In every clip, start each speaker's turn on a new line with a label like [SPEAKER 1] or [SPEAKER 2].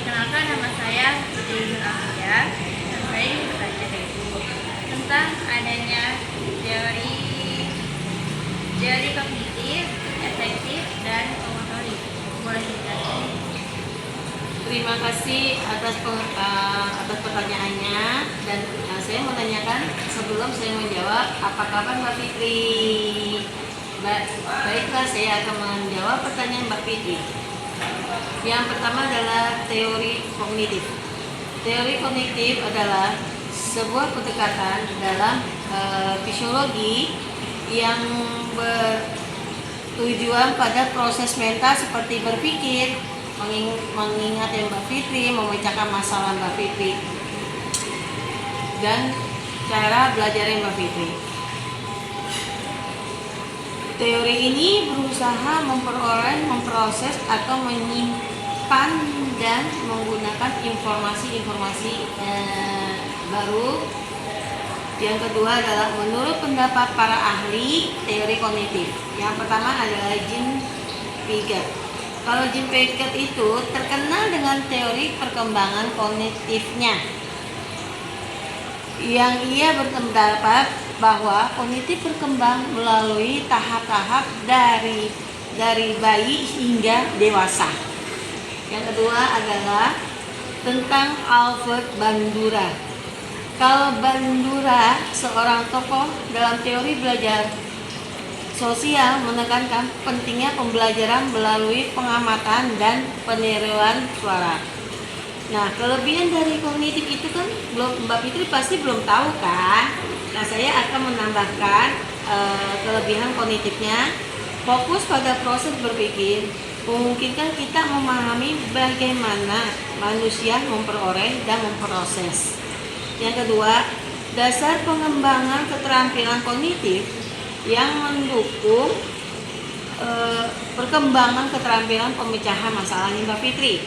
[SPEAKER 1] Perkenalkan, nama saya Putri Nur Amelia dan saya ingin bertanya yaitu tentang adanya teori teori kognitif, efektif, dan motorik. Boleh dijelaskan?
[SPEAKER 2] Terima kasih atas pertanyaannya, dan saya mau tanyakan sebelum saya menjawab, apa kabar Mbak Fitri? Baiklah, saya akan menjawab pertanyaan Mbak Fitri. Yang pertama adalah teori kognitif. Teori kognitif adalah sebuah pendekatan dalam fisiologi yang bertujuan pada proses mental seperti berpikir, mengingat yang Mbak Fitri, memecahkan masalah Mbak Fitri, dan cara belajar Mbak Fitri. Teori ini berusaha memperoleh, memproses, atau menyimpan dan menggunakan informasi-informasi baru. Yang kedua adalah menurut pendapat para ahli teori kognitif. Yang pertama adalah Jean Piaget. Kalau Jean Piaget itu terkenal dengan teori perkembangan kognitifnya, yang ia berpendapat bahwa kognitif berkembang melalui tahap-tahap dari bayi hingga dewasa. Yang kedua adalah tentang Albert Bandura. Kalau Bandura, seorang tokoh dalam teori belajar sosial, menekankan pentingnya pembelajaran melalui pengamatan dan peniruan suara. Nah, kelebihan dari kognitif itu kan Mbak Fitri pasti belum tahu kan? Nah, saya akan menambahkan kelebihan kognitifnya. Fokus pada proses berpikir memungkinkan kita memahami bagaimana manusia memperoleh dan memproses. Yang kedua, dasar pengembangan keterampilan kognitif yang mendukung perkembangan keterampilan pemecahan masalah Mbak Fitri.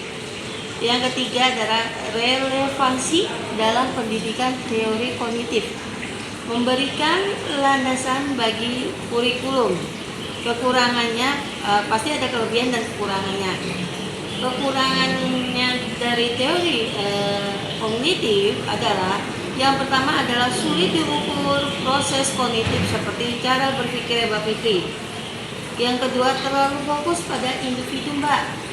[SPEAKER 2] Yang ketiga adalah relevansi dalam pendidikan teori kognitif, memberikan landasan bagi kurikulum. Kekurangannya pasti ada kelebihan dan kekurangannya. Kekurangannya dari teori kognitif adalah yang pertama adalah sulit diukur proses kognitif seperti cara berpikir Mbak Fitri. Yang kedua, terlalu fokus pada individu Mbak.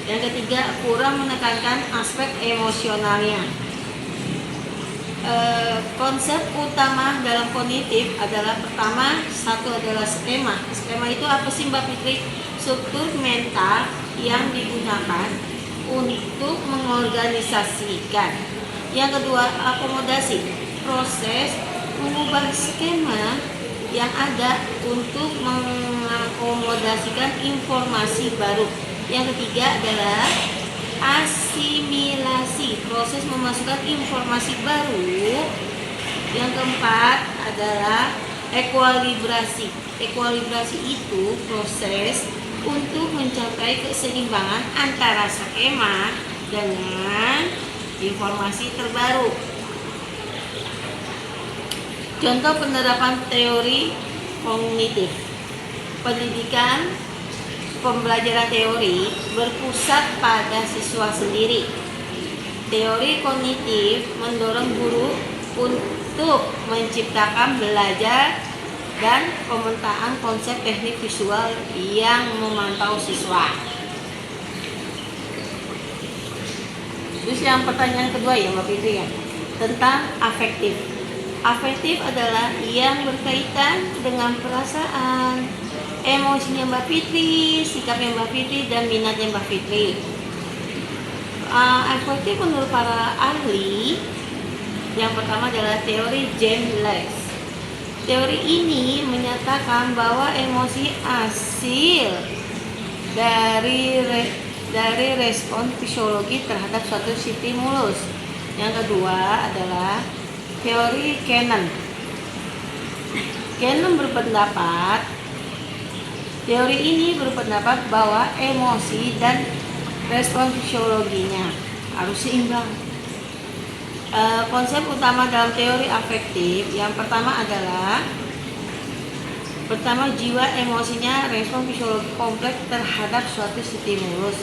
[SPEAKER 2] Yang ketiga, kurang menekankan aspek emosionalnya. Konsep utama dalam kognitif adalah pertama, satu adalah skema. Skema itu apa sih Mbak Fitri? Struktur mental yang digunakan untuk mengorganisasikan. Yang kedua, akomodasi. Proses mengubah skema yang ada untuk mengakomodasikan informasi baru. Yang ketiga adalah asimilasi, proses memasukkan informasi baru. Yang keempat adalah ekuilibrasi. Ekuilibrasi itu proses untuk mencapai keseimbangan antara skema dengan informasi terbaru. Contoh penerapan teori kognitif. Pendidikan pembelajaran teori berpusat pada siswa sendiri. Teori kognitif mendorong guru untuk menciptakan belajar dan pemetaan konsep teknik visual yang memantau siswa. Terus yang pertanyaan kedua ya Mbak Fitri ya, tentang afektif. Afektif adalah yang berkaitan dengan perasaan, emosinya Mbak Fitri, sikapnya Mbak Fitri, dan minatnya Mbak Fitri. Afektif menurut para ahli, yang pertama adalah teori James Leys. Teori ini menyatakan bahwa emosi hasil dari respon fisiologi terhadap suatu stimulus. Yang kedua adalah teori Cannon. Cannon berpendapat, teori ini berpendapat bahwa emosi dan respon fisiologinya harus seimbang. Konsep utama dalam teori afektif yang pertama adalah jiwa emosinya respon fisiologi kompleks terhadap suatu stimulus.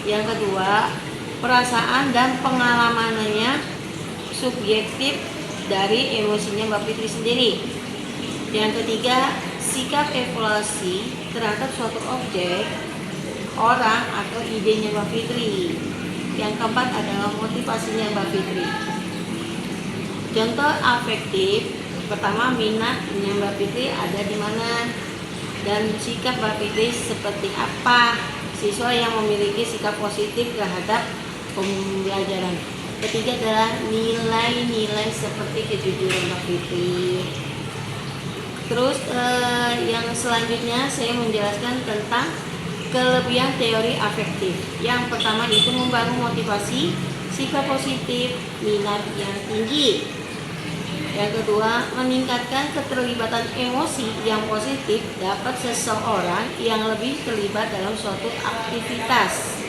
[SPEAKER 2] Yang kedua, perasaan dan pengalamannya subjektif dari emosinya Mbak Fitri sendiri. Yang ketiga, sikap evaluasi terhadap suatu objek, orang, atau idenya Mbak Fitri. Yang keempat adalah motivasinya Mbak Fitri. Contoh afektif, pertama minatnya Mbak Fitri ada di mana, dan sikap Mbak Fitri seperti apa. Siswa yang memiliki sikap positif terhadap pembelajaran. Ketiga adalah nilai-nilai seperti kejujuran Mbak Fitri. Terus yang selanjutnya saya menjelaskan tentang kelebihan teori afektif. Yang pertama itu membangun motivasi, sikap positif, minat yang tinggi. Yang kedua, meningkatkan keterlibatan emosi yang positif dapat seseorang yang lebih terlibat dalam suatu aktivitas.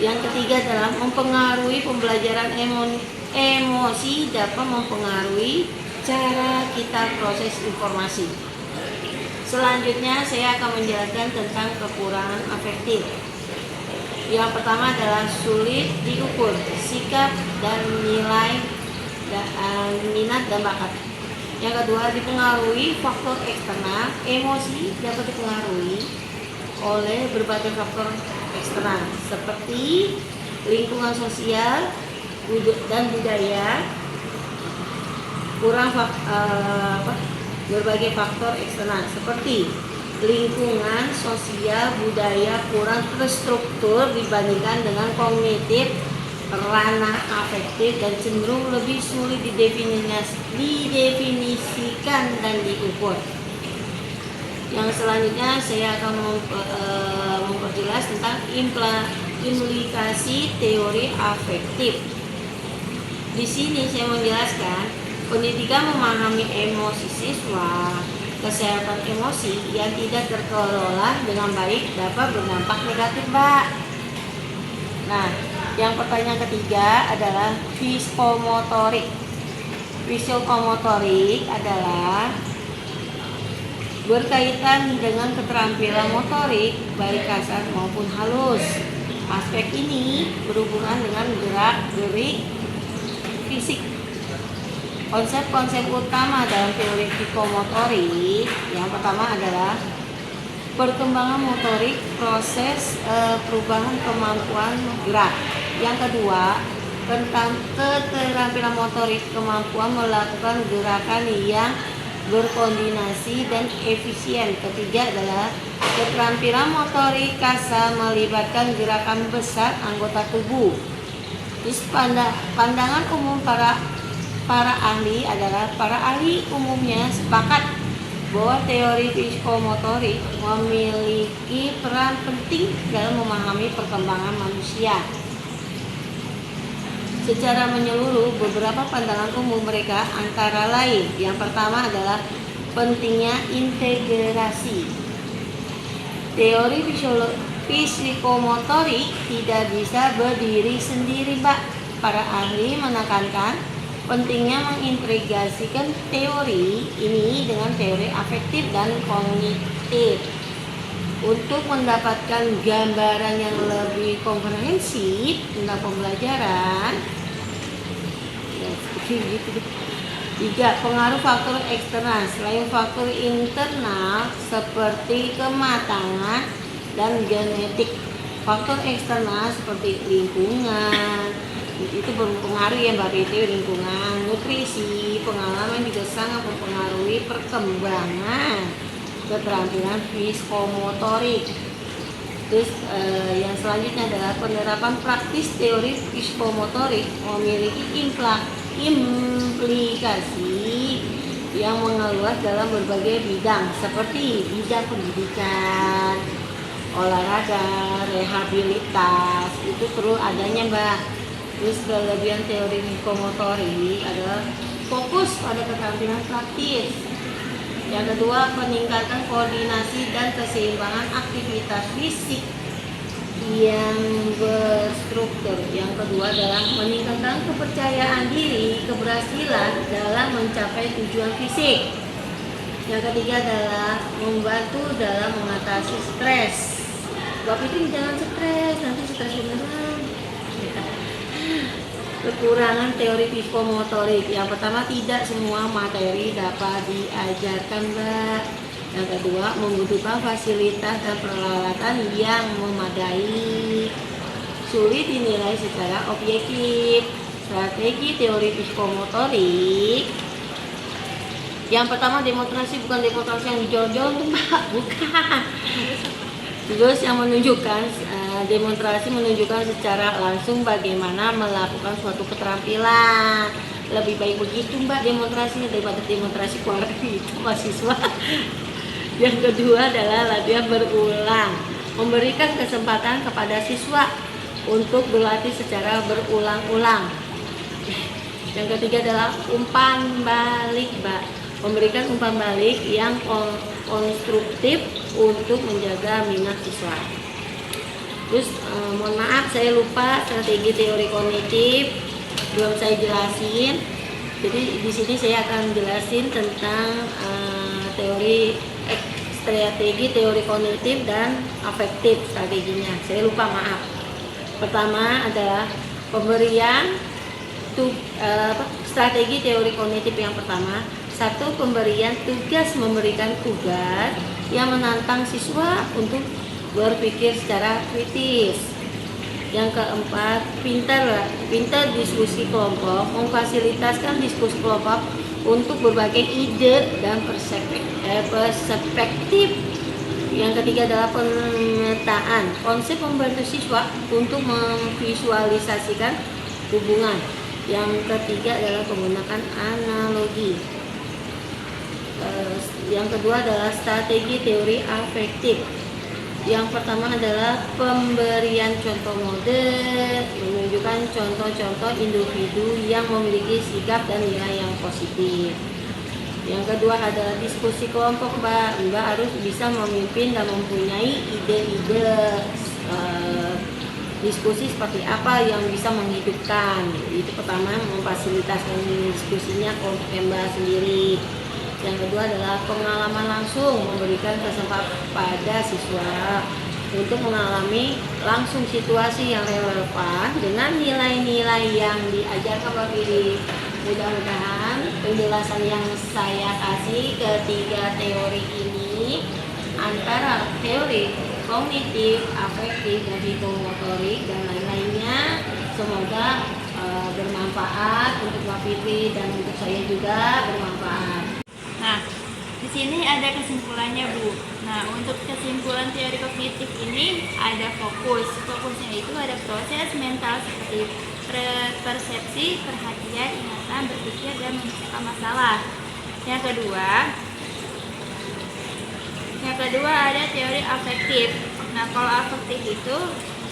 [SPEAKER 2] Yang ketiga adalah mempengaruhi pembelajaran emosi dapat mempengaruhi cara kita proses informasi. Selanjutnya saya akan menjelaskan tentang kekurangan afektif. Yang pertama adalah sulit diukur sikap dan nilai minat dan bakat. Yang kedua, dipengaruhi faktor eksternal. Emosi dapat dipengaruhi oleh berbagai faktor eksternal seperti lingkungan sosial dan budaya. Berbagai faktor eksternal seperti lingkungan sosial budaya kurang terstruktur dibandingkan dengan kognitif, ranah afektif, dan cenderung lebih sulit didefinisikan dan diukur. Yang selanjutnya saya akan memperjelas tentang implikasi teori afektif. Di sini saya menjelaskan pendidikan memahami emosi siswa. Kesehatan emosi yang tidak terkelola dengan baik dapat berdampak negatif, Mbak. Nah, yang pertanyaan ketiga adalah psikomotorik. Psikomotorik adalah berkaitan dengan keterampilan motorik baik kasar maupun halus. Aspek ini berhubungan dengan gerak-gerik fisik. Konsep-konsep utama dalam teori psikomotorik yang pertama adalah perkembangan motorik, proses perubahan kemampuan gerak. Yang kedua, tentang keterampilan motorik, kemampuan melakukan gerakan yang berkoordinasi dan efisien. Ketiga adalah keterampilan motorik kasar melibatkan gerakan besar anggota tubuh. Terus pandangan umum para ahli adalah para ahli umumnya sepakat bahwa teori psikomotorik memiliki peran penting dalam memahami perkembangan manusia. Secara menyeluruh, beberapa pandangan umum mereka antara lain, yang pertama adalah pentingnya integrasi. Teori psikomotorik tidak bisa berdiri sendiri, Mbak. Para ahli menekankan pentingnya mengintegrasikan teori ini dengan teori afektif dan kognitif untuk mendapatkan gambaran yang lebih komprehensif tentang pembelajaran. Tiga, pengaruh faktor eksternal selain faktor internal seperti kematangan dan genetik. Faktor eksternal seperti lingkungan itu berpengaruh ya Mbak Fitri, lingkungan, nutrisi, pengalaman juga sangat mempengaruhi perkembangan keterampilan psikomotorik. Terus yang selanjutnya adalah penerapan praktis teori psikomotorik memiliki implikasi yang mengeluas dalam berbagai bidang seperti bidang pendidikan, olahraga, rehabilitas, itu perlu adanya Mbak. Terus kelebihan teori psikomotorik adalah fokus pada keterampilan praktis. Yang kedua, peningkatan koordinasi dan keseimbangan aktivitas fisik yang berstruktur. Yang kedua adalah meningkatkan kepercayaan diri, keberhasilan dalam mencapai tujuan fisik. Yang ketiga adalah membantu dalam mengatasi stres. Mbak Fitri jangan stres, nanti stres beneran. kekurangan teori psikomotorik. Yang pertama, tidak semua materi dapat diajarkan, Mbak. Yang kedua, membutuhkan fasilitas dan peralatan yang memadai. Sulit dinilai secara objektif. Strategi teori psikomotorik. Yang pertama, demonstrasi, bukan demonstrasi yang dijol-jol, Mbak. Bukan. Terus yang menunjukkan, demonstrasi menunjukkan secara langsung bagaimana melakukan suatu keterampilan. Lebih baik begitu, Mbak, demonstrasinya daripada demonstrasi keluar itu mahasiswa. Yang kedua adalah latihan berulang, memberikan kesempatan kepada siswa untuk berlatih secara berulang-ulang. Yang ketiga adalah umpan balik, Mbak, memberikan umpan balik yang konstruktif untuk menjaga minat siswa. Terus mohon maaf saya lupa strategi teori kognitif belum saya jelasin. Jadi di sini saya akan jelasin tentang strategi teori kognitif dan afektif strateginya. Saya lupa, maaf. Pertama adalah pemberian strategi teori kognitif yang pertama. Satu, pemberian tugas, memberikan tugas yang menantang siswa untuk berpikir secara kritis. Yang keempat, pintar diskusi kelompok, memfasilitasi diskusi kelompok untuk berbagai ide dan perspektif. Yang ketiga adalah pemetaan, konsep membantu siswa untuk memvisualisasikan hubungan. Yang ketiga adalah menggunakan analogi. Yang kedua adalah strategi teori afektif. Yang pertama adalah pemberian contoh model, menunjukkan contoh-contoh individu yang memiliki sikap dan nilai yang positif. Yang kedua adalah diskusi kelompok, Mbak. Mbak harus bisa memimpin dan mempunyai ide-ide diskusi seperti apa yang bisa menghidupkan. Itu pertama, memfasilitasi diskusinya kelompok Mbak sendiri. Yang kedua adalah pengalaman langsung, memberikan kesempatan pada siswa untuk mengalami langsung situasi yang relevan dengan nilai-nilai yang diajarkan bagi. Mudah-mudahan penjelasan yang saya kasih ketiga teori ini antara teori kognitif, afektif, dan psikomotorik dan lain-lainnya semoga bermanfaat untuk Mbak Fitri dan untuk saya juga bermanfaat.
[SPEAKER 1] Nah, di sini ada kesimpulannya, Bu. Nah, untuk kesimpulan teori kognitif ini ada fokus. Fokusnya itu ada proses mental seperti persepsi, perhatian, ingatan, berpikir, dan memecahkan masalah. Yang kedua ada teori afektif. Nah, kalau afektif itu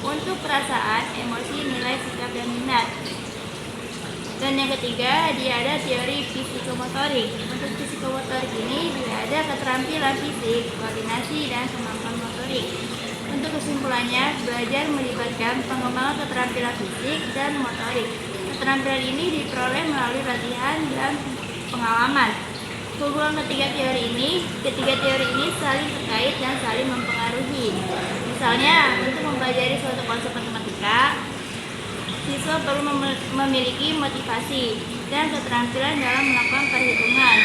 [SPEAKER 1] untuk perasaan, emosi, nilai, sikap, dan minat. Dan yang ketiga, dia ada teori psikomotorik. Untuk psikomotorik ini dia ada keterampilan fisik, koordinasi, dan kemampuan motorik. Untuk kesimpulannya, belajar melibatkan pengembangan keterampilan fisik dan motorik. Keterampilan ini diperoleh melalui latihan dan pengalaman. Hubungan ketiga teori ini saling terkait dan saling mempengaruhi. Misalnya, untuk mempelajari suatu konsep matematika, siswa perlu memiliki motivasi dan keterampilan dalam melakukan perhitungan.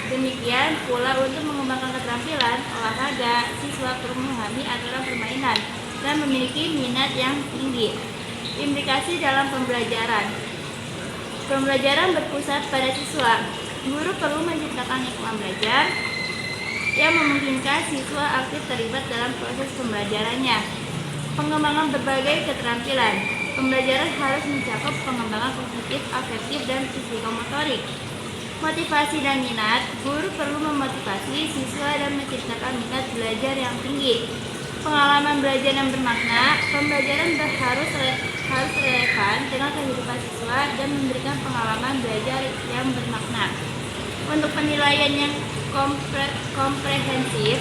[SPEAKER 1] Demikian pula untuk mengembangkan keterampilan olahraga, siswa perlu memahami aturan permainan dan memiliki minat yang tinggi. Implikasi dalam pembelajaran. Pembelajaran berpusat pada siswa. Guru perlu menciptakan lingkungan belajar yang memungkinkan siswa aktif terlibat dalam proses pembelajarannya. Pengembangan berbagai keterampilan. Pembelajaran harus mencakup pengembangan kognitif, afektif, dan psikomotorik. Motivasi dan minat. Guru perlu memotivasi siswa dan menciptakan minat belajar yang tinggi. Pengalaman belajar yang bermakna. Pembelajaran harus relevan dengan kehidupan siswa dan memberikan pengalaman belajar yang bermakna. Untuk penilaian yang komprehensif,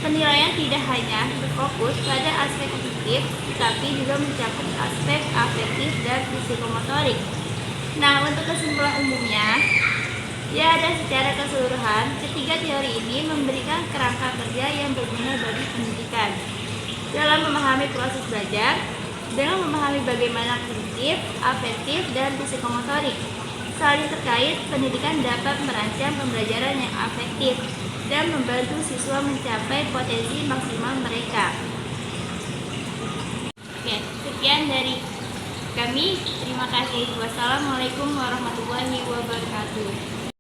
[SPEAKER 1] penilaian tidak hanya berfokus pada aspek kognitif, tetapi juga mencakup aspek afektif dan psikomotorik. Nah, untuk kesimpulan umumnya, ya ada secara keseluruhan, ketiga teori ini memberikan kerangka kerja yang berguna bagi pendidikan dalam memahami proses belajar, dengan memahami bagaimana kognitif, afektif, dan psikomotorik. Saling terkait, pendidikan dapat merancang pembelajaran yang afektif dan membantu siswa mencapai potensi maksimal mereka. Oke, sekian dari kami. Terima kasih. Wassalamualaikum warahmatullahi wabarakatuh.